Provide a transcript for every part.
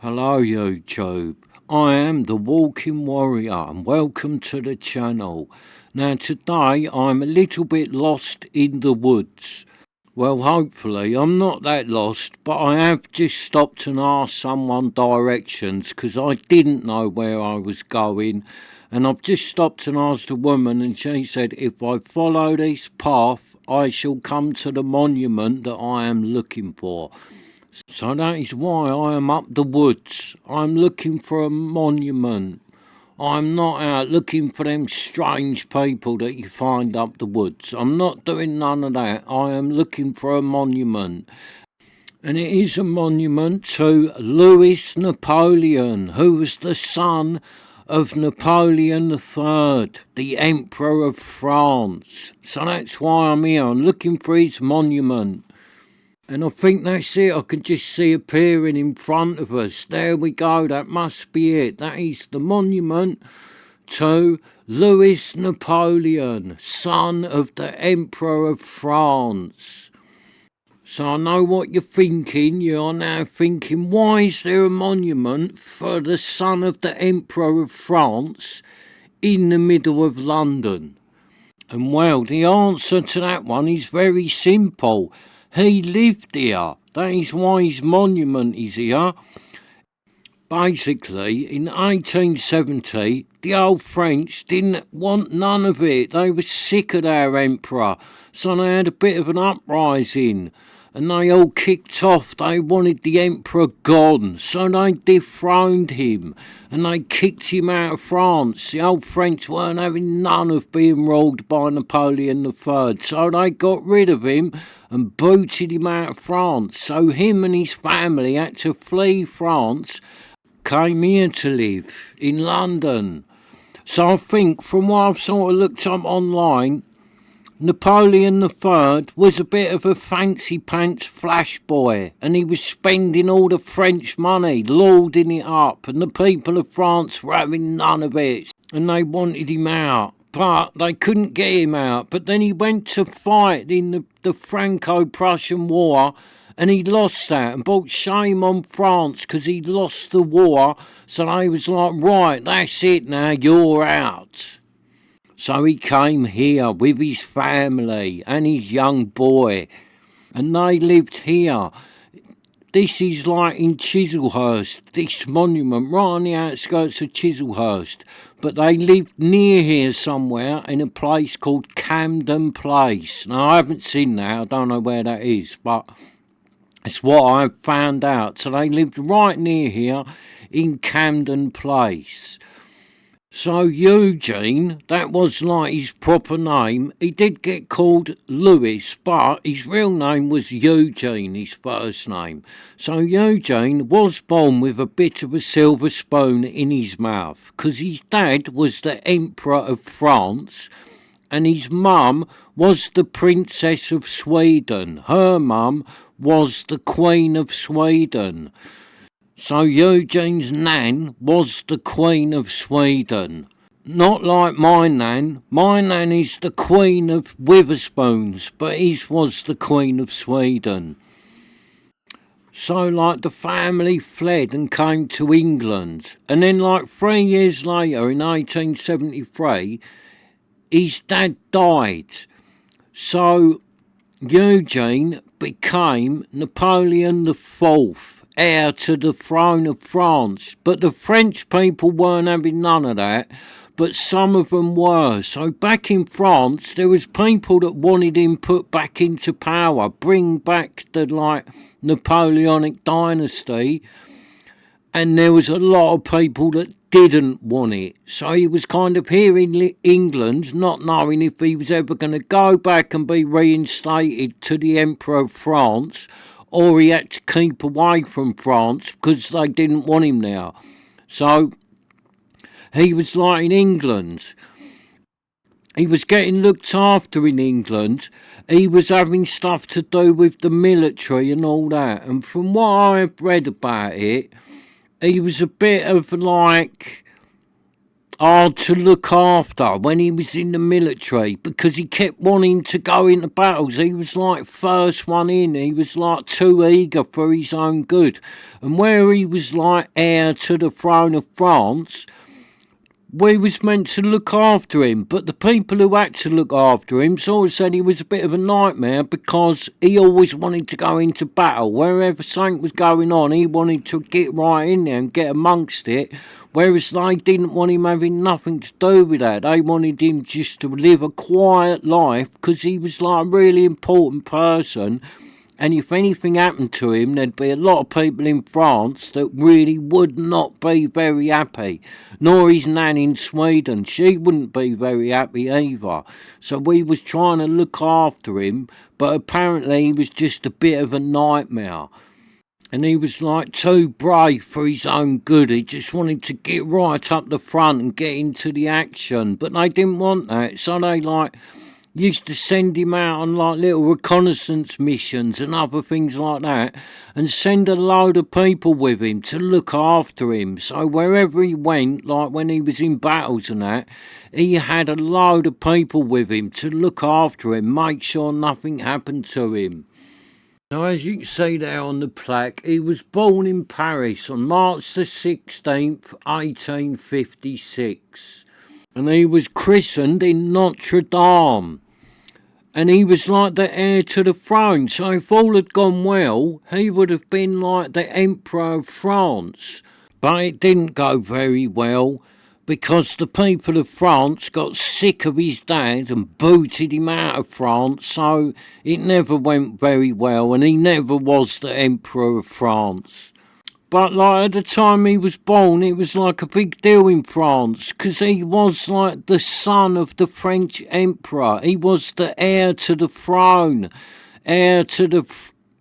Hello YouTube, I am the Walking Warrior and welcome to the channel. Now today I'm a little bit lost in the woods. Well, hopefully I'm not that lost, but I have just stopped and asked someone directions because I didn't know where I was going, and I've just stopped and asked a woman and she said if I follow this path I shall come to the monument that I am looking for. So that is why I am up the woods. I'm looking for a monument. I'm not out looking for them strange people that you find up the woods. I'm not doing none of that. I am looking for a monument. And it is a monument to Louis Napoleon, who was the son of Napoleon III, the Emperor of France. So that's why I'm here. I'm looking for his monument. And I think that's it. I can just see appearing in front of us. There we go. That must be it. That is the monument to Louis Napoleon, son of the Emperor of France. So I know what you're thinking. You're now thinking, why is there a monument for the son of the Emperor of France in the middle of London? And well, the answer to that one is very simple. He lived here. That is why his monument is here. Basically, in 1870, the old French didn't want none of it. They were sick of their emperor. So they had a bit of an uprising. And they all kicked off. They wanted the emperor gone. So they dethroned him. And they kicked him out of France. The old French weren't having none of being ruled by Napoleon III. So they got rid of him and booted him out of France. So him and his family had to flee France, came here to live in London. So I think from what I've sort of looked up online, Napoleon III was a bit of a fancy pants flash boy, and he was spending all the French money, lording it up, and the people of France were having none of it, and they wanted him out. But they couldn't get him out. But then he went to fight in the Franco-Prussian War, and he lost that and brought shame on France because he lost the war. So they was like, right, that's it now, you're out. So he came here with his family and his young boy, and they lived here. This is like in Chistlehurst, this monument, right on the outskirts of Chistlehurst. But they lived near here somewhere in a place called Camden Place. Now, I haven't seen that, I don't know where that is, but it's what I've found out. So they lived right near here in Camden Place. So Eugene, that was like his proper name. He did get called Louis, but his real name was Eugene, his first name. So Eugene was born with a bit of a silver spoon in his mouth, because his dad was the Emperor of France, and his mum was the Princess of Sweden. Her mum was the Queen of Sweden. So Eugene's nan was the Queen of Sweden. Not like my nan. My nan is the Queen of Witherspoons, but his was the Queen of Sweden. So like the family fled and came to England. And then like 3 years later in 1873, his dad died. So Eugene became Napoleon IV, heir to the throne of France. But the French people weren't having none of that, but some of them were. So back in France, there was people that wanted him put back into power, bring back the Napoleonic dynasty, and there was a lot of people that didn't want it. So he was kind of here in England, not knowing if he was ever going to go back and be reinstated to the Emperor of France, or he had to keep away from France because they didn't want him there. So he was like in England. He was getting looked after in England. He was having stuff to do with the military and all that. And from what I've read about it, he was a bit of like, hard to look after when he was in the military because he kept wanting to go into battles. He was like first one in. He was like too eager for his own good. And where he was like heir to the throne of France, we was meant to look after him, but the people who had to look after him sort of said he was a bit of a nightmare because he always wanted to go into battle. Wherever something was going on, he wanted to get right in there and get amongst it, whereas they didn't want him having nothing to do with that. They wanted him just to live a quiet life because he was like a really important person. And if anything happened to him, there'd be a lot of people in France that really would not be very happy. Nor his nan in Sweden. She wouldn't be very happy either. So we was trying to look after him, but apparently he was just a bit of a nightmare. And he was like too brave for his own good. He just wanted to get right up the front and get into the action. But they didn't want that. So they used to send him out on like little reconnaissance missions and other things like that, and send a load of people with him to look after him. So wherever he went, like when he was in battles and that, he had a load of people with him to look after him, make sure nothing happened to him. Now, as you can see there on the plaque, he was born in Paris on March the 16th, 1856. And he was christened in Notre Dame. And he was like the heir to the throne. So if all had gone well, he would have been like the Emperor of France. But it didn't go very well because the people of France got sick of his dad and booted him out of France. So it never went very well and he never was the Emperor of France. But like at the time he was born, it was like a big deal in France because he was like the son of the French emperor. He was the heir to the throne, heir to the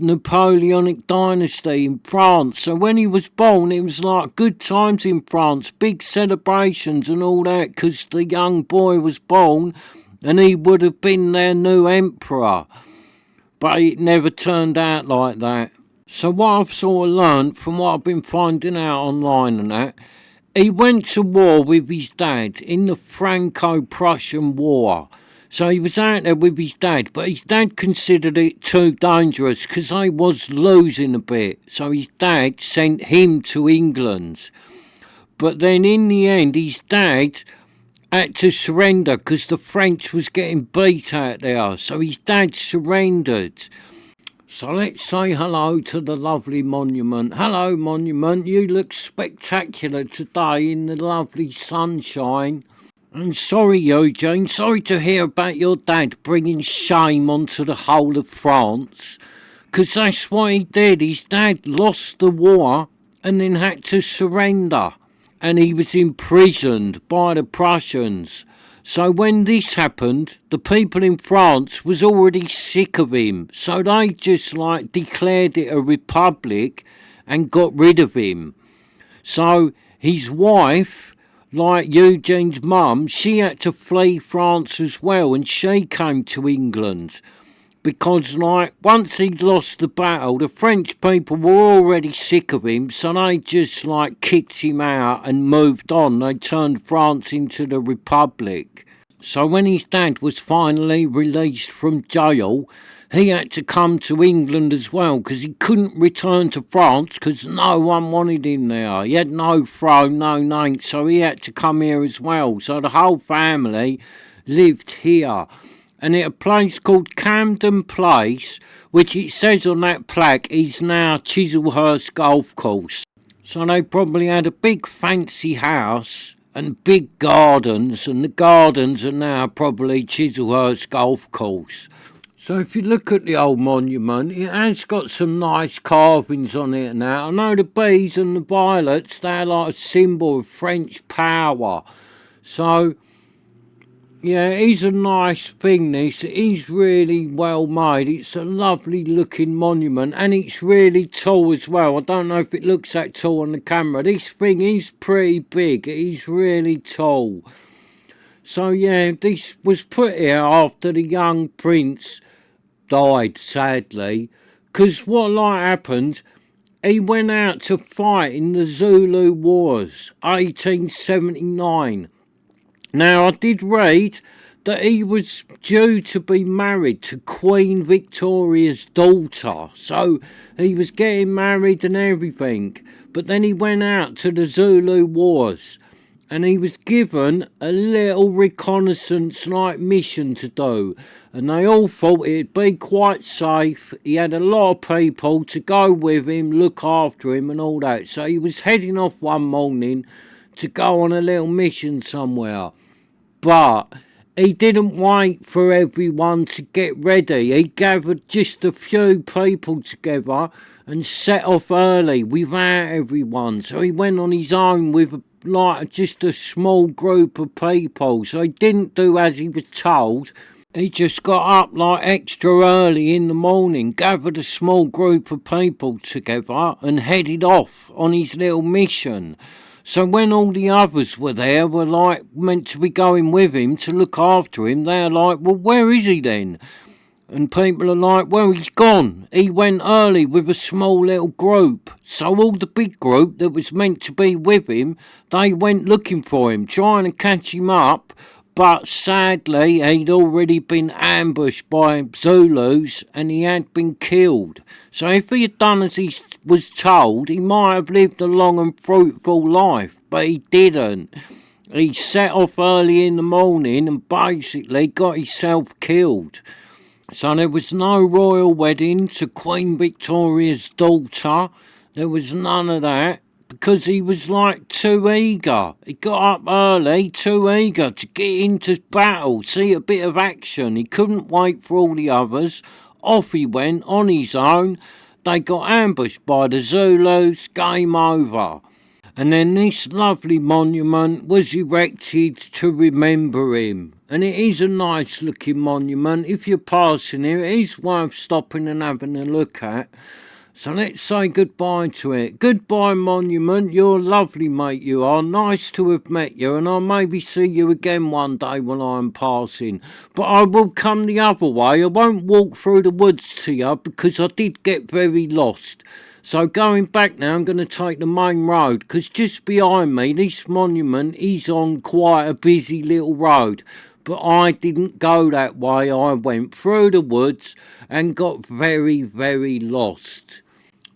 Napoleonic dynasty in France. So when he was born, it was like good times in France, big celebrations and all that because the young boy was born and he would have been their new emperor. But it never turned out like that. So what I've sort of learnt from what I've been finding out online and that, he went to war with his dad in the Franco-Prussian War. So he was out there with his dad, but his dad considered it too dangerous because they was losing a bit. So his dad sent him to England. But then in the end, his dad had to surrender because the French was getting beat out there. So his dad surrendered. So let's say hello to the lovely monument. Hello, monument. You look spectacular today in the lovely sunshine. I'm sorry, Eugene. Sorry to hear about your dad bringing shame onto the whole of France. Because that's what he did. His dad lost the war and then had to surrender. And he was imprisoned by the Prussians. So when this happened, the people in France was already sick of him. So they just declared it a republic and got rid of him. So his wife, like Eugene's mum, she had to flee France as well and she came to England. Because once he'd lost the battle, the French people were already sick of him, so they just kicked him out and moved on. They turned France into the Republic. So when his dad was finally released from jail, he had to come to England as well because he couldn't return to France because no one wanted him there. He had no throne, no name, so he had to come here as well. So the whole family lived here. And at a place called Camden Place, which it says on that plaque is now Chistlehurst Golf Course. So they probably had a big fancy house and big gardens, and the gardens are now probably Chistlehurst Golf Course. So if you look at the old monument, it has got some nice carvings on it now. I know the bees and the violets, they're like a symbol of French power. So yeah, it is a nice thing, this. It is really well made. It's a lovely looking monument and it's really tall as well. I don't know if it looks that tall on the camera. This thing is pretty big. It is really tall. So yeah, this was put here after the young prince died, sadly. Because what happened, he went out to fight in the Zulu Wars, 1879. Now, I did read that he was due to be married to Queen Victoria's daughter. So he was getting married and everything. But then he went out to the Zulu Wars and he was given a little reconnaissance like mission to do. And they all thought it'd be quite safe. He had a lot of people to go with him, look after him and all that. So he was heading off one morning to go on a little mission somewhere. But he didn't wait for everyone to get ready. He gathered just a few people together and set off early without everyone. So he went on his own with just a small group of people. So he didn't do as he was told. He just got up like extra early in the morning, gathered a small group of people together and headed off on his little mission. So when all the others were there, were like meant to be going with him to look after him, they're like, well, where is he then? And people are like, well, he's gone. He went early with a small little group. So all the big group that was meant to be with him, they went looking for him, trying to catch him up. But sadly, he'd already been ambushed by Zulus and he had been killed. So if he had done as he was told, he might have lived a long and fruitful life. But he didn't. He set off early in the morning and basically got himself killed. So there was no royal wedding to Queen Victoria's daughter. There was none of that. Because he was like too eager. He got up early, too eager to get into battle, see a bit of action. He couldn't wait for all the others. Off he went on his own. They got ambushed by the Zulus. Game over. And then this lovely monument was erected to remember him. And it is a nice looking monument. If you're passing here, it is worth stopping and having a look at. So let's say goodbye to it. Goodbye, monument. You're lovely, mate, you are. Nice to have met you, and I'll maybe see you again one day when I'm passing. But I will come the other way. I won't walk through the woods to you because I did get very lost. So going back now, I'm going to take the main road because just behind me, this monument is on quite a busy little road. But I didn't go that way. I went through the woods and got very, very lost.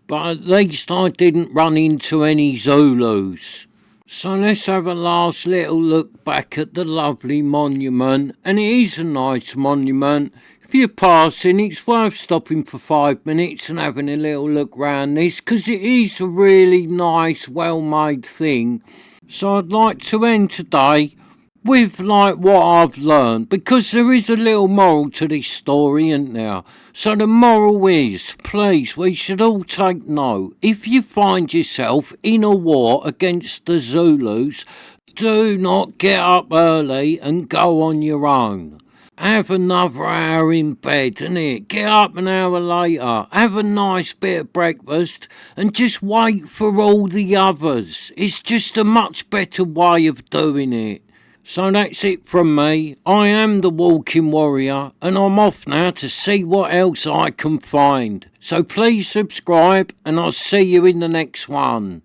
But at least I didn't run into any Zulus. So let's have a last little look back at the lovely monument. And it is a nice monument. If you're passing, it's worth stopping for 5 minutes and having a little look round this, because it is a really nice, well-made thing. So I'd like to end today with like what I've learned, because there is a little moral to this story, isn't there? So the moral is, please, we should all take note. If you find yourself in a war against the Zulus, do not get up early and go on your own. Have another hour in bed, innit? Get up an hour later, have a nice bit of breakfast, and just wait for all the others. It's just a much better way of doing it. So that's it from me. I am the walking warrior and I'm off now to see what else I can find. So please subscribe and I'll see you in the next one.